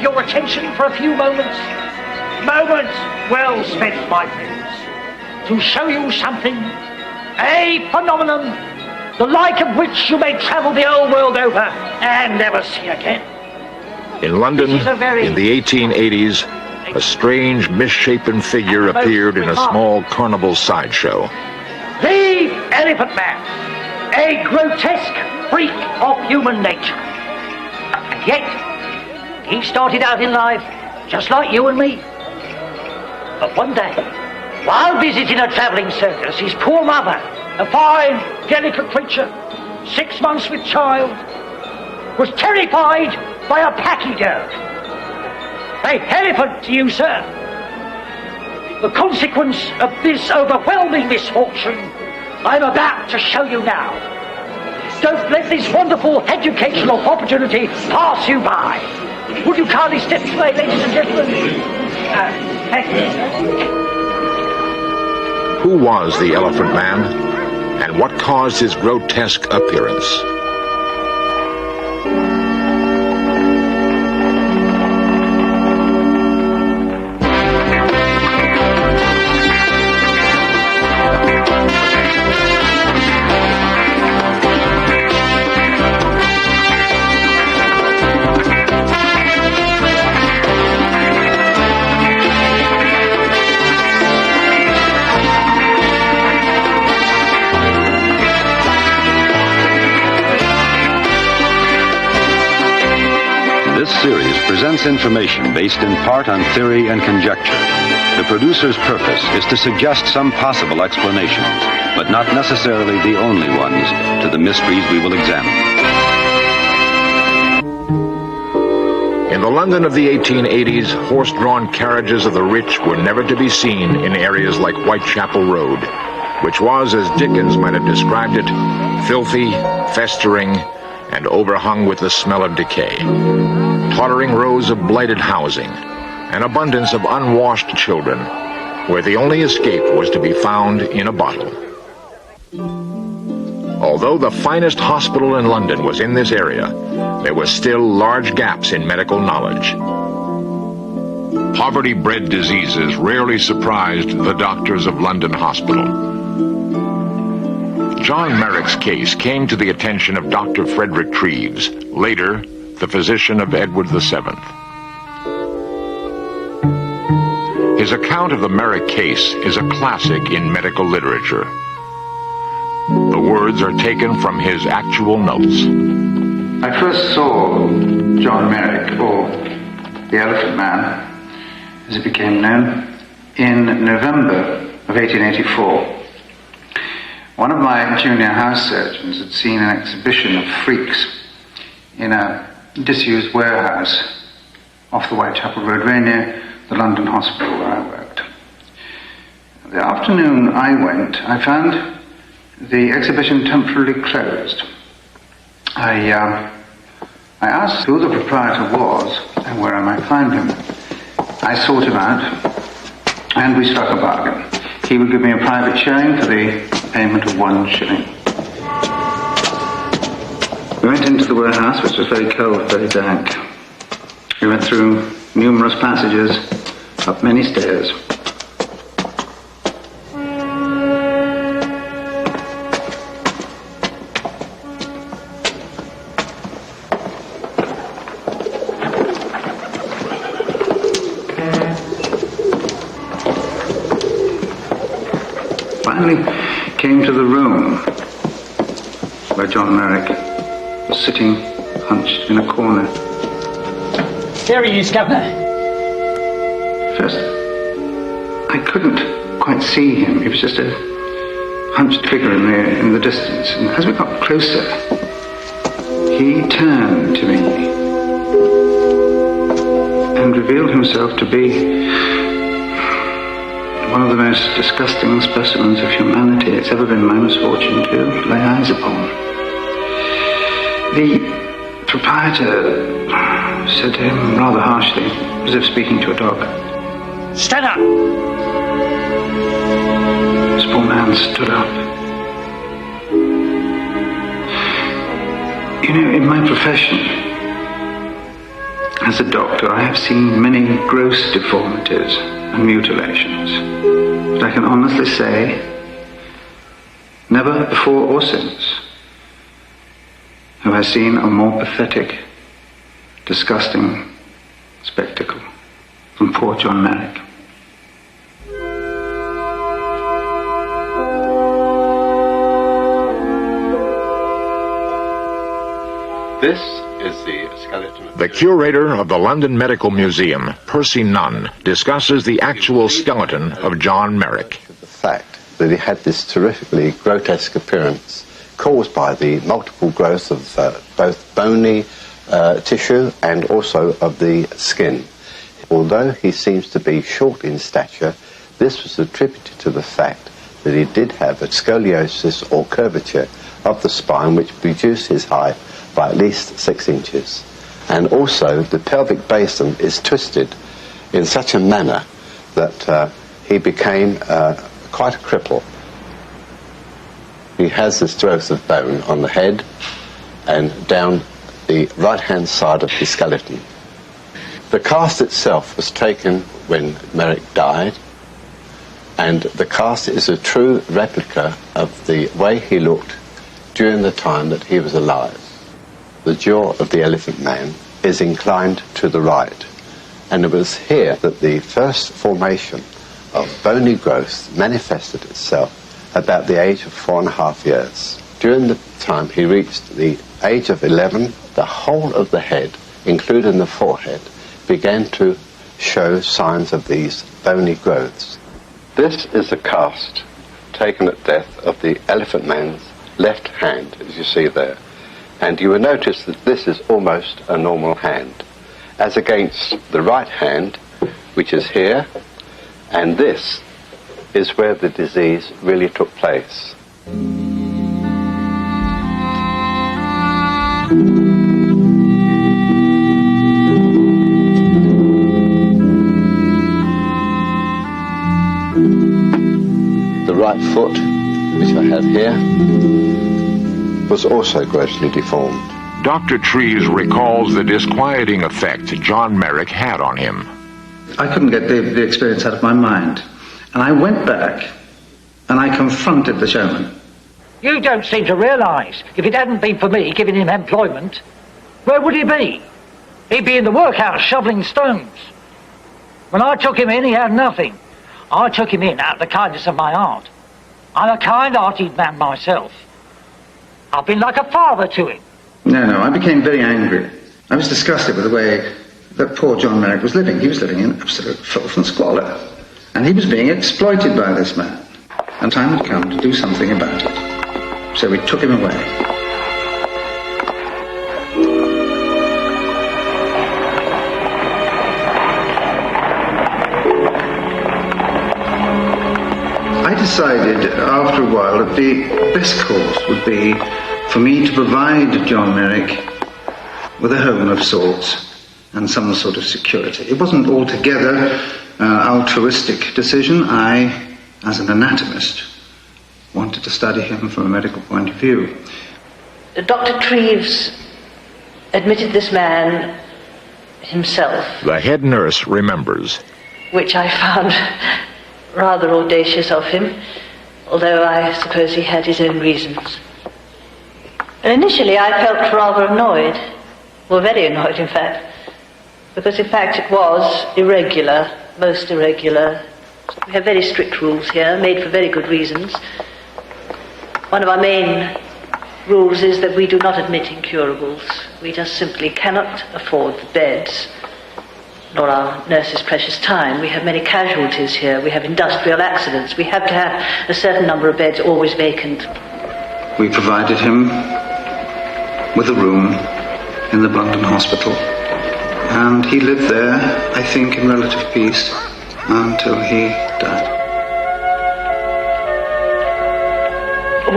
your attention for a few moments? Moments well spent, my friends, to show you something, a phenomenon, the like of which you may travel the old world over and never see again. In London, in the 1880s, a strange, misshapen figure appeared in a small carnival sideshow. The Elephant Man, a grotesque freak of human nature. And yet, he started out in life just like you and me. But one day, while visiting a travelling circus, his poor mother, a fine, delicate creature, 6 months with child, was terrified by a pachyderm. A elephant to you, sir. The consequence of this overwhelming misfortune I'm about to show you now. Don't let this wonderful educational opportunity pass you by. Would you kindly step this way, ladies and gentlemen? Thank you. Who was the Elephant Man, and what caused his grotesque appearance? This series presents information based in part on theory and conjecture. The producer's purpose is to suggest some possible explanations, but not necessarily the only ones, to the mysteries we will examine. In the London of the 1880s, horse-drawn carriages of the rich were never to be seen in areas like Whitechapel Road, which was, as Dickens might have described it, filthy, festering, and overhung with the smell of decay. Tottering rows of blighted housing, an abundance of unwashed children, where the only escape was to be found in a bottle. Although the finest hospital in London was in this area, there were still large gaps in medical knowledge. Poverty-bred diseases rarely surprised the doctors of London Hospital. John Merrick's case came to the attention of Dr. Frederick Treves, later the physician of Edward VII. His account of the Merrick case is a classic in medical literature. The words are taken from his actual notes. I first saw John Merrick, or the Elephant Man, as he became known, in November of 1884. One of my junior house surgeons had seen an exhibition of freaks in a disused warehouse off the Whitechapel Road, very near the London Hospital where I worked. The afternoon I went, I found the exhibition temporarily closed. I asked who the proprietor was and where I might find him. I sought him out, and we struck a bargain. He would give me a private showing for the payment of 1 shilling. We went into the warehouse, which was very cold, very dank. We went through numerous passages, up many stairs. Finally came to the room where John Merrick was sitting hunched in a corner. There he is, Governor. First, I couldn't quite see him. He was just a hunched figure in the distance. And as we got closer, he turned to me and revealed himself to be one of the most disgusting specimens of humanity it's ever been my misfortune to lay eyes upon. The proprietor said to him rather harshly, as if speaking to a dog, "Stand up!" This poor man stood up. You know, in my profession, As a doctor, I have seen many gross deformities and mutilations. But I can honestly say, never before or since have I seen a more pathetic, disgusting spectacle than poor John Merrick. This is the skeleton of The curator of the London Medical Museum, Percy Nunn, discusses the actual skeleton of John Merrick. the fact that he had this terrifically grotesque appearance caused by the multiple growth of both bony tissue and also of the skin. Although he seems to be short in stature, this was attributed to the fact that he did have a scoliosis or curvature of the spine which reduced his height by at least 6 inches. And also the pelvic basin is twisted in such a manner that he became quite a cripple. He has this growth of bone on the head and down the right-hand side of his skeleton. The cast itself was taken when Merrick died, and the cast is a true replica of the way he looked during the time that he was alive. The jaw of the Elephant Man is inclined to the right, and it was here that the first formation of bony growth manifested itself about the age of 4.5 years. During the time he reached the age of 11, the whole of the head, including the forehead, began to show signs of these bony growths. This is a cast taken at death of the Elephant Man's left hand, as you see there. And you will notice that this is almost a normal hand, as against the right hand, which is here, and this is where the disease really took place. The right foot, which I have here, was also grossly deformed. Dr. Treves recalls the disquieting effect John Merrick had on him. I couldn't get the experience out of my mind. And I went back and I confronted the showman. You don't seem to realise, if it hadn't been for me giving him employment, where would he be? He'd be in the workhouse shoveling stones. When I took him in, he had nothing. I took him in out of the kindness of my heart. I'm a kind-hearted man myself. I've been like a father to him. No, I became very angry. I was disgusted with the way that poor John Merrick was living. He was living in absolute filth and squalor. And he was being exploited by this man. And time had come to do something about it. So we took him away. I decided after a while that the best course would be for me to provide John Merrick with a home of sorts and some sort of security. It wasn't altogether an altruistic decision. I, as an anatomist, wanted to study him from a medical point of view. Dr. Treves admitted this man himself. The head nurse remembers. Which I found rather audacious of him, although I suppose he had his own reasons. And initially I felt rather annoyed, well, very annoyed in fact, because in fact it was irregular, most irregular. We have very strict rules here, made for very good reasons. One of our main rules is that we do not admit incurables. We just simply cannot afford the beds, nor our nurses' precious time. We have many casualties here. We have industrial accidents. We have to have a certain number of beds always vacant. We provided him with a room in the London hospital, and he lived there, I think, in relative peace until he died.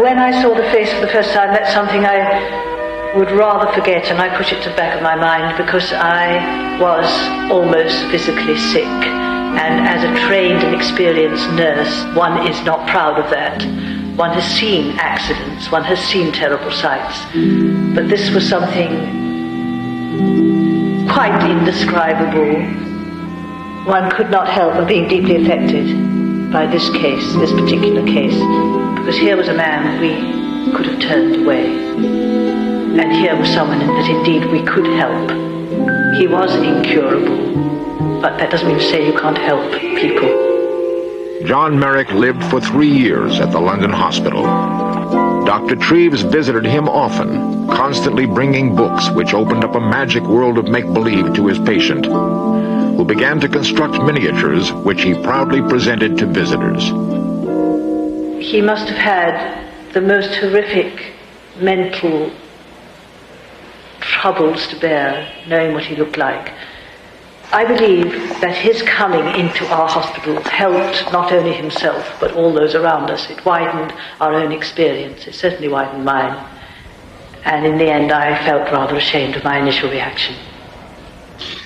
When I saw the face for the first time, that's something I would rather forget, and I put it to the back of my mind because I was almost physically sick. And as a trained and experienced nurse, one is not proud of that. One has seen accidents, one has seen terrible sights. But this was something quite indescribable. One could not help but being deeply affected by this case, this particular case, because here was a man we could have turned away, and here was someone that indeed we could help. He was incurable, but that doesn't mean to say you can't help people. John Merrick lived for 3 years at the London hospital. Dr. Treves visited him often, constantly bringing books which opened up a magic world of make-believe to his patient, who began to construct miniatures which he proudly presented to visitors. He must have had the most horrific mental troubles to bear, knowing what he looked like. I believe that his coming into our hospital helped not only himself, but all those around us. It widened our own experience. It certainly widened mine. And in the end, I felt rather ashamed of my initial reaction.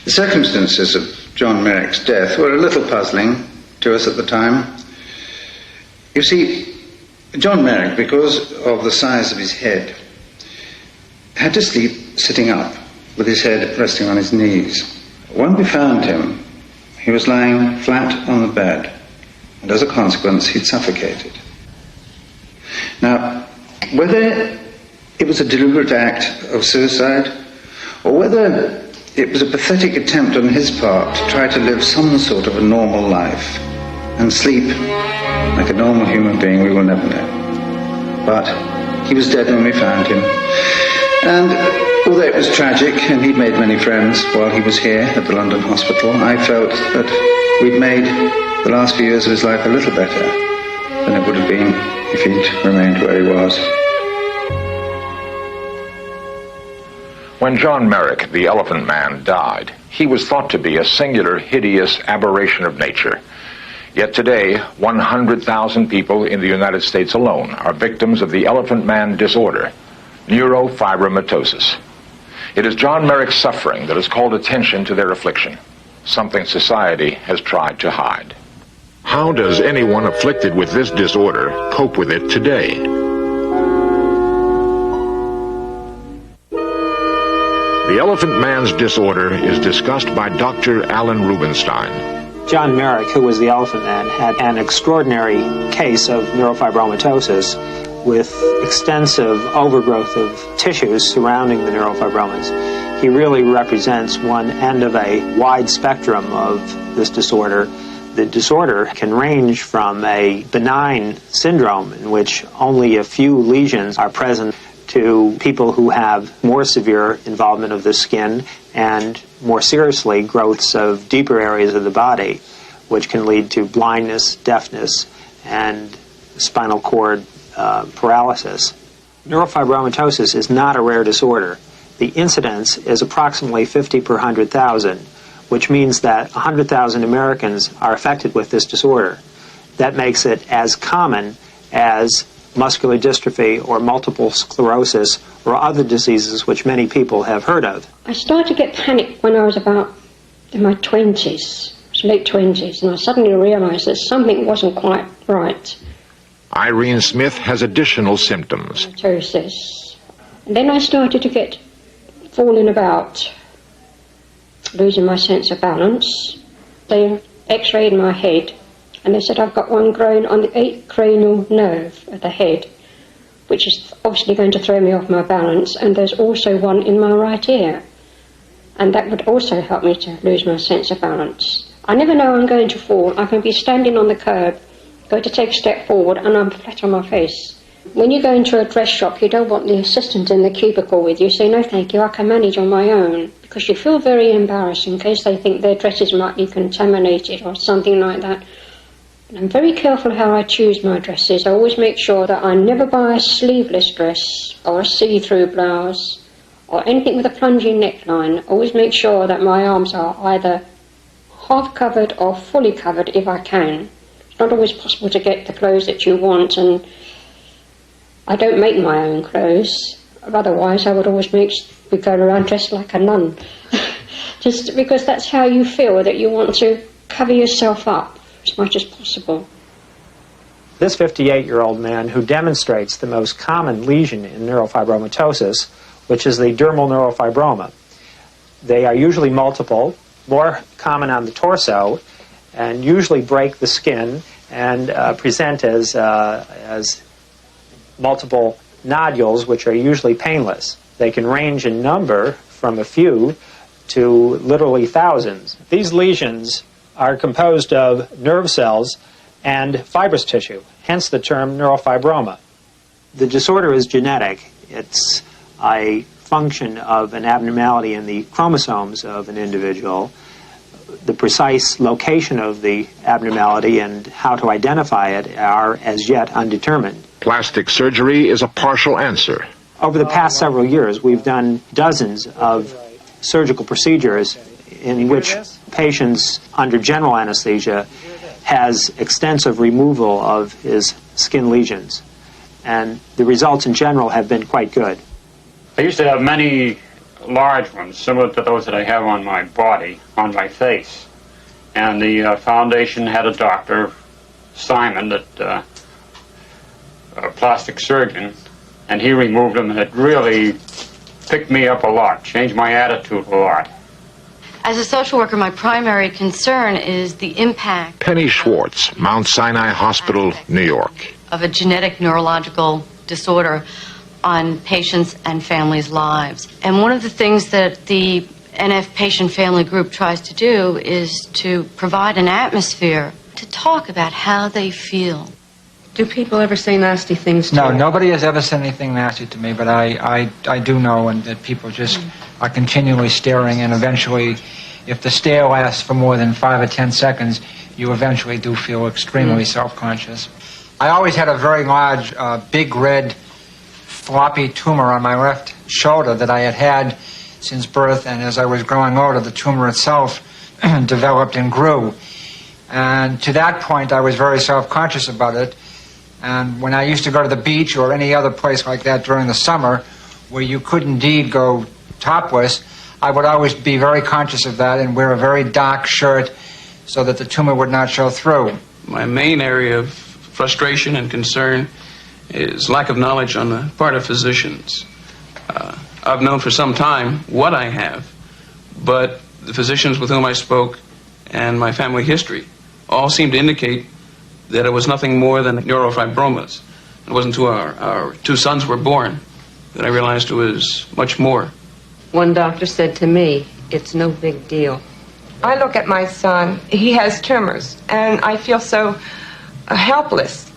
The circumstances of John Merrick's death were a little puzzling to us at the time. You see, John Merrick, because of the size of his head, had to sleep sitting up with his head resting on his knees. When we found him, he was lying flat on the bed, and as a consequence, he'd suffocated. Now, whether it was a deliberate act of suicide, or whether it was a pathetic attempt on his part to try to live some sort of a normal life and sleep like a normal human being, we will never know. But he was dead when we found him. And although it was tragic, and he'd made many friends while he was here at the London hospital, I felt that we'd made the last few years of his life a little better than it would have been if he'd remained where he was. When John Merrick, the Elephant Man, died, he was thought to be a singular, hideous aberration of nature. Yet today, 100,000 people in the United States alone are victims of the Elephant Man disorder, neurofibromatosis. It is John Merrick's suffering that has called attention to their affliction, something society has tried to hide. How does anyone afflicted with this disorder cope with it today? The Elephant Man's disorder is discussed by Dr. Alan Rubinstein. John Merrick, who was the Elephant Man, had an extraordinary case of neurofibromatosis with extensive overgrowth of tissues surrounding the neurofibromas. He really represents one end of a wide spectrum of this disorder. The disorder can range from a benign syndrome in which only a few lesions are present to people who have more severe involvement of the skin and more seriously growths of deeper areas of the body, which can lead to blindness, deafness, and spinal cord paralysis. Neurofibromatosis is not a rare disorder. The incidence is approximately 50 per 100,000, which means that 100,000 Americans are affected with this disorder. That makes it as common as muscular dystrophy or multiple sclerosis or other diseases which many people have heard of. I started to get panicked when I was about in my 20s, late 20s, and I suddenly realized that something wasn't quite right. Irene Smith has additional symptoms. Neurofibromatosis. And then I started to get falling about, losing my sense of balance. They x-rayed my head, and they said I've got one growing on the 8th cranial nerve of the head, which is obviously going to throw me off my balance, and there's also one in my right ear. And that would also help me to lose my sense of balance. I never know I'm going to fall. I can be standing on the curb, go to take a step forward, and I'm flat on my face. When you go into a dress shop, you don't want the assistant in the cubicle with you. You say, no thank you, I can manage on my own. Because you feel very embarrassed in case they think their dresses might be contaminated or something like that. And I'm very careful how I choose my dresses. I always make sure that I never buy a sleeveless dress or a see-through blouse or anything with a plunging neckline. I always make sure that my arms are either half covered or fully covered if I can. It's not always possible to get the clothes that you want, and I don't make my own clothes. Otherwise, I would always be going around dressed like a nun. Just because that's how you feel, that you want to cover yourself up as much as possible. This 58-year-old man who demonstrates the most common lesion in neurofibromatosis, which is the dermal neurofibroma. They are usually multiple, more common on the torso, and usually break the skin and present as multiple nodules, which are usually painless. They can range in number from a few to literally thousands. These lesions are composed of nerve cells and fibrous tissue, hence the term neurofibroma. The disorder is genetic. It's a function of an abnormality in the chromosomes of an individual. The precise location of the abnormality and how to identify it are as yet undetermined. Plastic surgery is a partial answer. Over the past several years, we've done dozens of surgical procedures in which patients under general anesthesia has extensive removal of his skin lesions. And the results in general have been quite good. I used to have many large ones, similar to those that I have on my body, on my face. And the foundation had a doctor, Simon, that a plastic surgeon, and he removed them, and it really picked me up a lot, changed my attitude a lot. As a social worker, my primary concern is the impact Penny Schwartz, Mount Sinai Hospital, New York. of a genetic neurological disorder on patients' and families' lives. And one of the things that the NF Patient Family Group tries to do is to provide an atmosphere to talk about how they feel. Do people ever say nasty things to you? No, nobody has ever said anything nasty to me, but I do know and that people just are continually staring, and eventually, if the stare lasts for more than 5 or 10 seconds, you eventually do feel extremely self-conscious. I always had a very large, big red, floppy tumor on my left shoulder that I had had since birth, and as I was growing older, the tumor itself developed and grew. And to that point, I was very self-conscious about it. And when I used to go to the beach or any other place like that during the summer, where you could indeed go topless, I would always be very conscious of that and wear a very dark shirt so that the tumor would not show through. My main area of frustration and concern is lack of knowledge on the part of physicians. I've known for some time what I have, but the physicians with whom I spoke and my family history all seem to indicate that it was nothing more than neurofibromas. It wasn't until our two sons were born that I realized it was much more. One doctor said to me, it's no big deal. I look at my son, he has tumors, and I feel so helpless,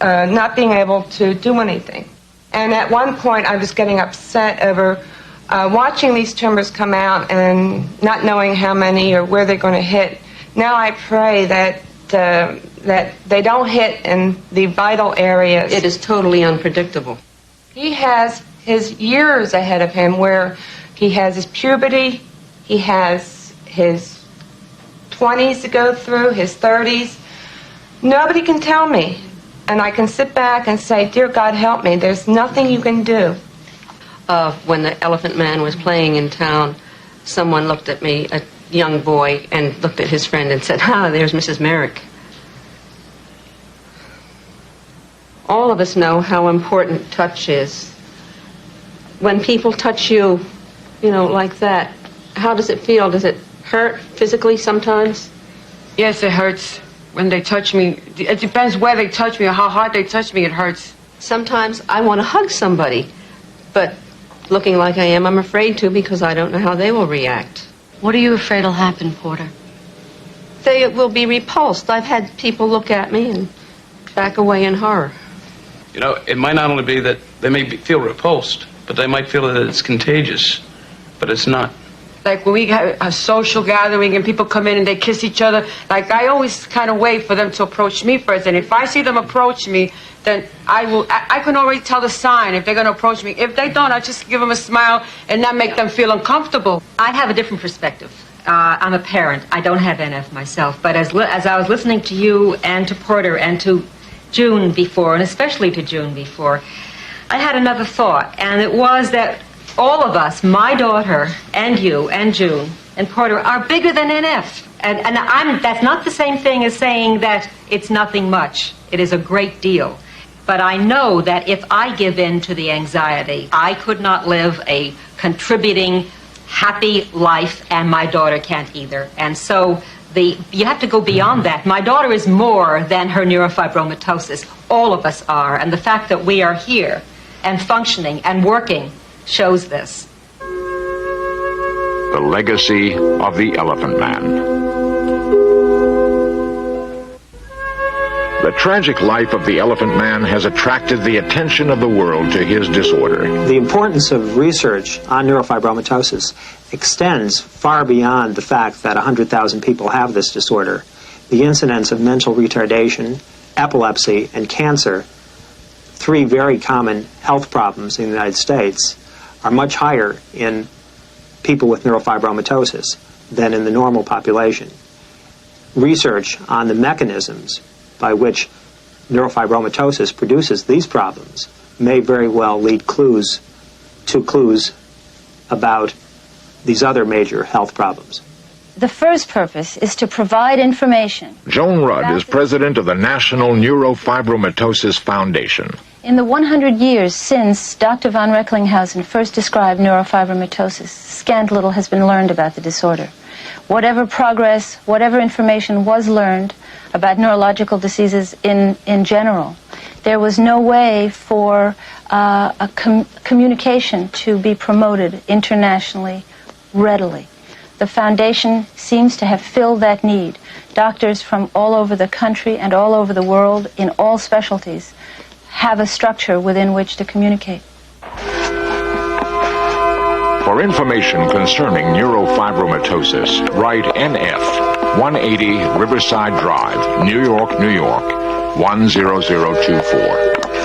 not being able to do anything. And at one point I was getting upset over watching these tumors come out and not knowing how many or where they're going to hit. Now I pray that they don't hit in the vital areas. It is totally unpredictable. He has his years ahead of him where he has his puberty, he has his 20s to go through, his 30s. Nobody can tell me. And I can sit back and say, dear God, help me. There's nothing you can do. When the Elephant Man was playing in town, someone looked at me, a young boy, and looked at his friend and said, there's Mrs. Merrick. All of us know how important touch is. When people touch you, like that, how does it feel? Does it hurt physically sometimes? Yes, it hurts when they touch me. It depends where they touch me or how hard they touch me, it hurts. Sometimes I want to hug somebody, but looking like I am, I'm afraid to because I don't know how they will react. What are you afraid will happen, Porter? They will be repulsed. I've had people look at me and back away in horror. It might not only be that they may feel repulsed, but they might feel that it's contagious, but it's not. Like when we have a social gathering and people come in and they kiss each other, like I always kind of wait for them to approach me first. And if I see them approach me, then I can already tell the sign if they're going to approach me. If they don't, I just give them a smile and not make them feel uncomfortable. I have a different perspective. I'm a parent. I don't have NF myself. But as I was listening to you and to Porter and to June before, and especially to June before, I had another thought. And it was that all of us, my daughter and you and June and Porter, are bigger than NF. And that's not the same thing as saying that it's nothing much. It is a great deal. But I know that if I give in to the anxiety, I could not live a contributing, happy life, and my daughter can't either. And so you have to go beyond that. My daughter is more than her neurofibromatosis. All of us are. And the fact that we are here and functioning and working shows this. The legacy of the Elephant Man. The tragic life of the Elephant Man has attracted the attention of the world to his disorder. The importance of research on neurofibromatosis extends far beyond the fact that 100,000 people have this disorder. The incidence of mental retardation, epilepsy, and cancer, 3 very common health problems in the United States, are much higher in people with neurofibromatosis than in the normal population. Research on the mechanisms by which neurofibromatosis produces these problems may very well lead to clues about these other major health problems. The first purpose is to provide information. Joan Rudd is president of the National Neurofibromatosis Foundation. In the 100 years since Dr. von Recklinghausen first described neurofibromatosis, scant little has been learned about the disorder. Whatever progress, whatever information was learned about neurological diseases in general, there was no way for communication to be promoted internationally readily. The foundation seems to have filled that need. Doctors from all over the country and all over the world in all specialties have a structure within which to communicate. For information concerning neurofibromatosis, write NF, 180 Riverside Drive, New York, New York, 10024.